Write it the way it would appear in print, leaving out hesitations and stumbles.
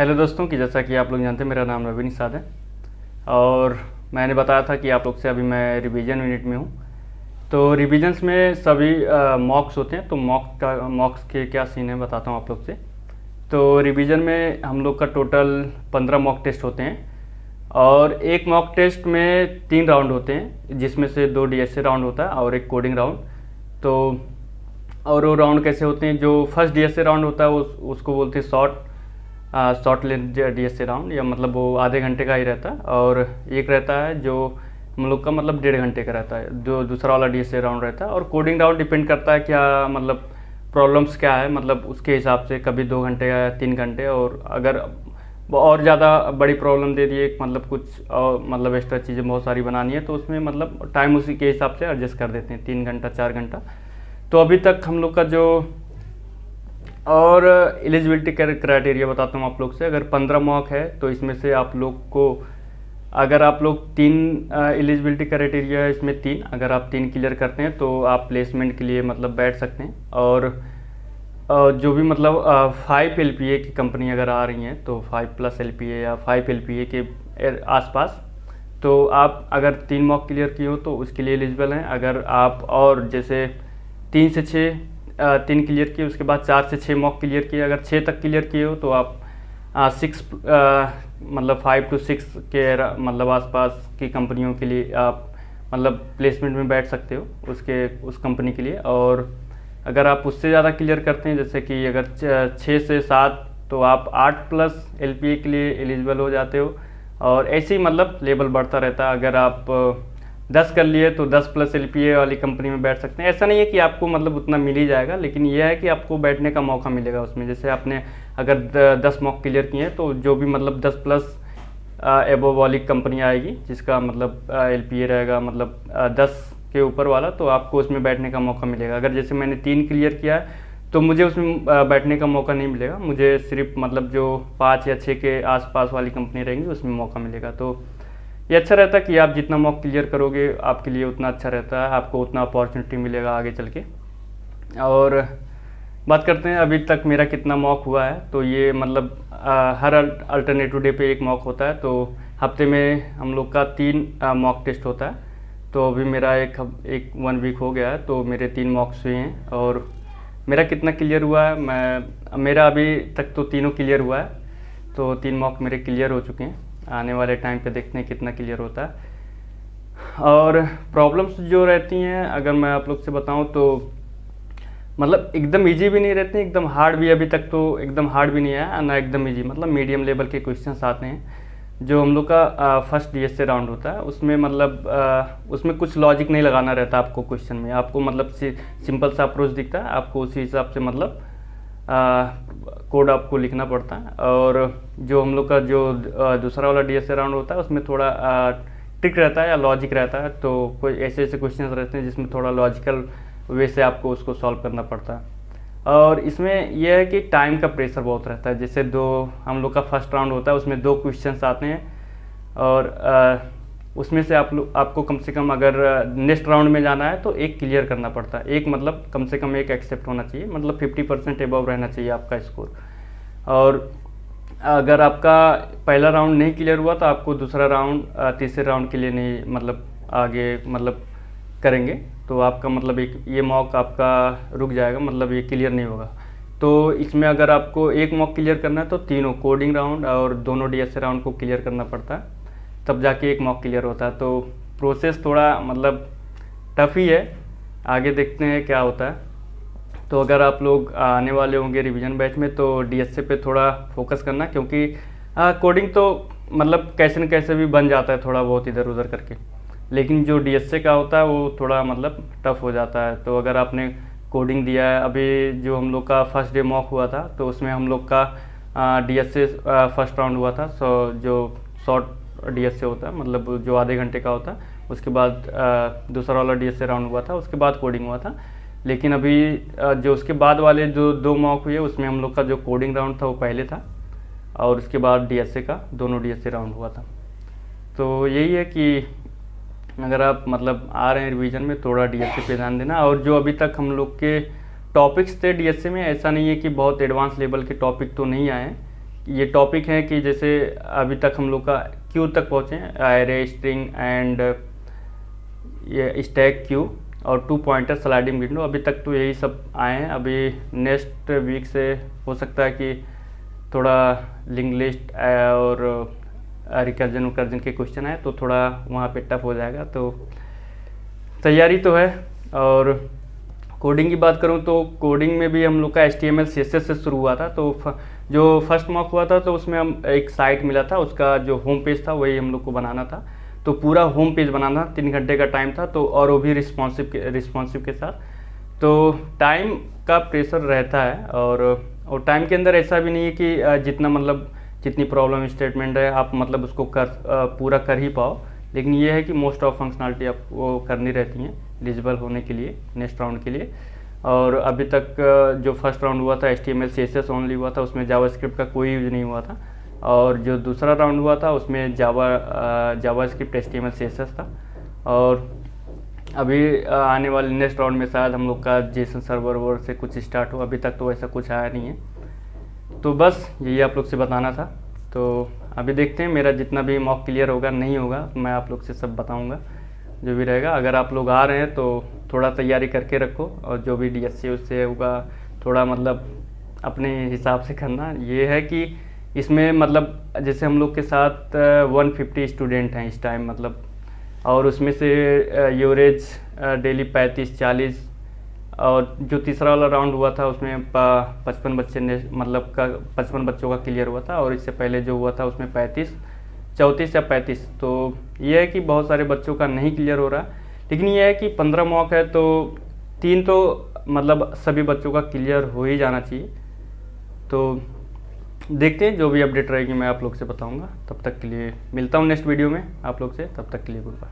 Hello दोस्तों कि जैसा कि आप लोग जानते हैं मेरा नाम रवि निषाद है और मैंने बताया था कि आप लोग से अभी मैं रिवीजन यूनिट में हूँ। तो रिवीजन्स में सभी मॉक्स होते हैं, तो मॉक्स के क्या सीन है बताता हूँ आप लोग से। तो रिवीजन में हम लोग का टोटल 15 मॉक टेस्ट होते हैं और एक मॉक टेस्ट में 3 राउंड होते हैं, जिसमें से 2 डीएसए राउंड होता है और एक कोडिंग राउंड। तो और वो राउंड कैसे होते हैं, जो फर्स्ट डीएसए राउंड होता है उसको बोलते हैं शॉर्ट लेंथ डीएसए राउंड, या मतलब वो आधे घंटे का ही रहता है। और एक रहता है जो हम लोग का मतलब 1.5 घंटे का रहता है, जो दूसरा वाला डीएसए राउंड रहता है। और कोडिंग राउंड डिपेंड करता है क्या मतलब प्रॉब्लम्स क्या है, मतलब उसके हिसाब से कभी 2 घंटे या 3 घंटे। और अगर और ज़्यादा बड़ी प्रॉब्लम दे दिए, मतलब कुछ और मतलब एक्स्ट्रा चीज़ें बहुत सारी बनानी है, तो उसमें मतलब टाइम उसी के हिसाब से एडजस्ट कर देते हैं, 3 घंटा 4 घंटा। तो अभी तक हम लोग का जो और एलिजिबिलिटी क्राइटेरिया बताता हूँ आप लोग से। अगर 15 मॉक है तो इसमें से आप लोग को, अगर आप लोग 3 एलिजिबिलिटी क्राइटेरिया है, इसमें 3 अगर आप 3 क्लियर करते हैं तो आप प्लेसमेंट के लिए मतलब बैठ सकते हैं। और जो भी मतलब 5 LPA की कंपनी अगर आ रही हैं, तो 5+ LPA या 5 LPA के आसपास, तो आप अगर 3 मॉक क्लियर किए हो तो उसके लिए एलिजिबल हैं। अगर आप और जैसे 3 से 6 3 क्लियर किए, उसके बाद 4 से 6 मॉक क्लियर किए, अगर 6 तक क्लियर किए हो तो आप 6 मतलब 5 to 6 के मतलब आसपास की कंपनियों के लिए आप मतलब प्लेसमेंट में बैठ सकते हो उस कंपनी के लिए। और अगर आप उससे ज़्यादा क्लियर करते हैं, जैसे कि अगर 6 से 7, तो आप 8+ LPA के लिए एलिजिबल हो जाते हो। और ऐसे ही मतलब लेवल बढ़ता रहता है। अगर आप 10 कर लिए तो 10+ LPA वाली कंपनी में बैठ सकते हैं। ऐसा नहीं है कि आपको मतलब उतना मिल ही जाएगा, लेकिन यह है कि आपको बैठने का मौका मिलेगा उसमें। जैसे आपने अगर 10 मॉक क्लियर किए हैं, तो जो भी मतलब 10+ एबोव वाली कंपनी आएगी, जिसका मतलब LPA रहेगा मतलब 10 के ऊपर वाला, तो आपको उसमें बैठने का मौका मिलेगा। अगर जैसे मैंने 3 क्लियर किया है तो मुझे उसमें बैठने का मौका नहीं मिलेगा, मुझे सिर्फ मतलब जो 5 या 6 के आसपास वाली कंपनी रहेंगी उसमें मौका मिलेगा। तो ये अच्छा रहता है कि आप जितना मॉक क्लियर करोगे आपके लिए उतना अच्छा रहता है, आपको उतना अपॉर्चुनिटी मिलेगा आगे चल के। और बात करते हैं अभी तक मेरा कितना मॉक हुआ है। तो ये मतलब हर अल्टरनेटिव डे पे एक मॉक होता है, तो हफ्ते में हम लोग का 3 मॉक टेस्ट होता है। तो अभी मेरा एक 1 वीक हो गया है, तो मेरे 3 मॉक्स हुए हैं। और मेरा कितना क्लियर हुआ है, मेरा अभी तक तो तीनों क्लियर हुआ है, तो 3 मॉक मेरे क्लियर हो चुके हैं। आने वाले टाइम पे देखते हैं कितना क्लियर होता है। और प्रॉब्लम्स जो रहती हैं अगर मैं आप लोग से बताऊं, तो मतलब एकदम इजी भी नहीं रहते हैं, एकदम हार्ड भी। अभी तक तो एकदम हार्ड भी नहीं आया ना एकदम इजी, मतलब मीडियम लेवल के क्वेश्चंस आते हैं। जो हम लोग का फर्स्ट डीएसए राउंड होता है, उसमें मतलब उसमें कुछ लॉजिक नहीं लगाना रहता आपको क्वेश्चन में। आपको मतलब सिंपल सा अप्रोच दिखता है, आपको उसी हिसाब से मतलब कोड आपको लिखना पड़ता है। और जो हम लोग का जो दूसरा वाला डीएसए राउंड होता है, उसमें थोड़ा ट्रिक रहता है या लॉजिक रहता है। तो कोई ऐसे ऐसे क्वेश्चन रहते हैं जिसमें थोड़ा लॉजिकल वे से आपको उसको सॉल्व करना पड़ता है। और इसमें यह है कि टाइम का प्रेशर बहुत रहता है। जैसे हम लोग का फर्स्ट राउंड होता है, उसमें 2 क्वेश्चंस आते हैं, और उसमें से आपको कम से कम अगर नेक्स्ट राउंड में जाना है तो 1 क्लियर करना पड़ता है। एक मतलब कम से कम 1 एक्सेप्ट होना चाहिए, मतलब 50% एबव रहना चाहिए आपका स्कोर। और अगर आपका पहला राउंड नहीं क्लियर हुआ तो आपको दूसरा राउंड तीसरे राउंड के लिए नहीं मतलब आगे मतलब करेंगे, तो आपका मतलब एक ये मॉक आपका रुक जाएगा, मतलब ये क्लियर नहीं होगा। तो इसमें अगर आपको एक मॉक क्लियर करना है तो तीनों कोडिंग राउंड और दोनों डीएसए राउंड को क्लियर करना पड़ता है, तब जाके एक मॉक क्लियर होता है। तो प्रोसेस थोड़ा मतलब टफ ही है, आगे देखते हैं क्या होता है। तो अगर आप लोग आने वाले होंगे रिवीजन बैच में तो डीएसए पे थोड़ा फोकस करना, क्योंकि कोडिंग तो मतलब कैसे न कैसे भी बन जाता है थोड़ा बहुत इधर उधर करके, लेकिन जो डीएसए का होता है वो थोड़ा मतलब टफ हो जाता है। तो अगर आपने कोडिंग दिया है, अभी जो हम लोग का फर्स्ट डे मॉक हुआ था, तो उसमें हम लोग का डीएसए फर्स्ट राउंड हुआ था। जो शॉर्ट डीएसए होता है, मतलब जो आधे घंटे का होता है, उसके बाद दूसरा वाला डीएसए राउंड हुआ था, उसके बाद कोडिंग हुआ था। लेकिन अभी जो उसके बाद वाले जो 2 मॉक हुए, उसमें हम लोग का जो कोडिंग राउंड था वो पहले था, और उसके बाद डीएसए का दोनों डीएसए राउंड हुआ था। तो यही है कि अगर आप मतलब आ रहे हैं रिवीजन में, थोड़ा डीएसए पे ध्यान देना। और जो अभी तक हम लोग के टॉपिक्स थे डीएसए में, ऐसा नहीं है कि बहुत एडवांस लेवल के टॉपिक तो नहीं आए हैं, ये टॉपिक है कि जैसे अभी तक हम लोग का क्यू तक पहुँचे हैं, एरे, स्ट्रिंग एंड ये स्टैक क्यू और 2 पॉइंटर स्लाइडिंग विंडो। अभी तक तो यही सब आए हैं। अभी नेक्स्ट वीक से हो सकता है कि थोड़ा लिंक लिस्ट और रिकर्जन के क्वेश्चन आए तो थोड़ा वहाँ पे टफ हो जाएगा, तो तैयारी तो है। और कोडिंग की बात करूँ तो कोडिंग में भी हम लोग का HTML CSS से शुरू हुआ था। तो जो फर्स्ट मॉक हुआ था तो उसमें हम एक साइट मिला था, उसका जो होम पेज था वही हम लोग को बनाना था। तो पूरा होम पेज बनाना 3 घंटे का टाइम था, तो और वो भी रिस्पॉन्सिव के साथ। तो टाइम का प्रेशर रहता है और टाइम के अंदर ऐसा भी नहीं है कि जितना मतलब जितनी प्रॉब्लम स्टेटमेंट है आप मतलब उसको पूरा कर ही पाओ, लेकिन ये है कि मोस्ट ऑफ फंक्शनलिटी आपको करनी रहती हैं एलिजिबल होने के लिए नेक्स्ट राउंड के लिए। और अभी तक जो फर्स्ट राउंड हुआ था HTML CSS ओनली हुआ था, उसमें जावास्क्रिप्ट का कोई यूज नहीं हुआ था। और जो दूसरा राउंड हुआ था उसमें जावास्क्रिप्ट HTML CSS था। और अभी आने वाले नेक्स्ट राउंड में शायद हम लोग का जेसन सर्वर से कुछ स्टार्ट हो। अभी तक तो ऐसा कुछ आया नहीं है। तो बस यही आप लोग से बताना था। तो अभी देखते हैं मेरा जितना भी मॉक क्लियर होगा नहीं होगा मैं आप लोग से सब बताऊंगा जो भी रहेगा। अगर आप लोग आ रहे हैं तो थोड़ा तैयारी करके रखो, और जो भी DSC उससे होगा थोड़ा मतलब अपने हिसाब से करना। ये है कि इसमें मतलब जैसे हम लोग के साथ 150 स्टूडेंट हैं इस टाइम मतलब, और उसमें से एवरेज डेली 35-40, और जो तीसरा वाला राउंड हुआ था उसमें 55 बच्चे ने मतलब 55 बच्चों का क्लियर हुआ था, और इससे पहले जो हुआ था उसमें 34 या 35। तो ये है कि बहुत सारे बच्चों का नहीं क्लियर हो रहा, लेकिन ये है कि 15 मॉक है तो 3 तो मतलब सभी बच्चों का क्लियर हो ही जाना चाहिए। तो देखते हैं, जो भी अपडेट रहेगी मैं आप लोग से बताऊंगा। तब तक के लिए मिलता हूँ नेक्स्ट वीडियो में आप लोग से, तब तक के लिए गुड बाय।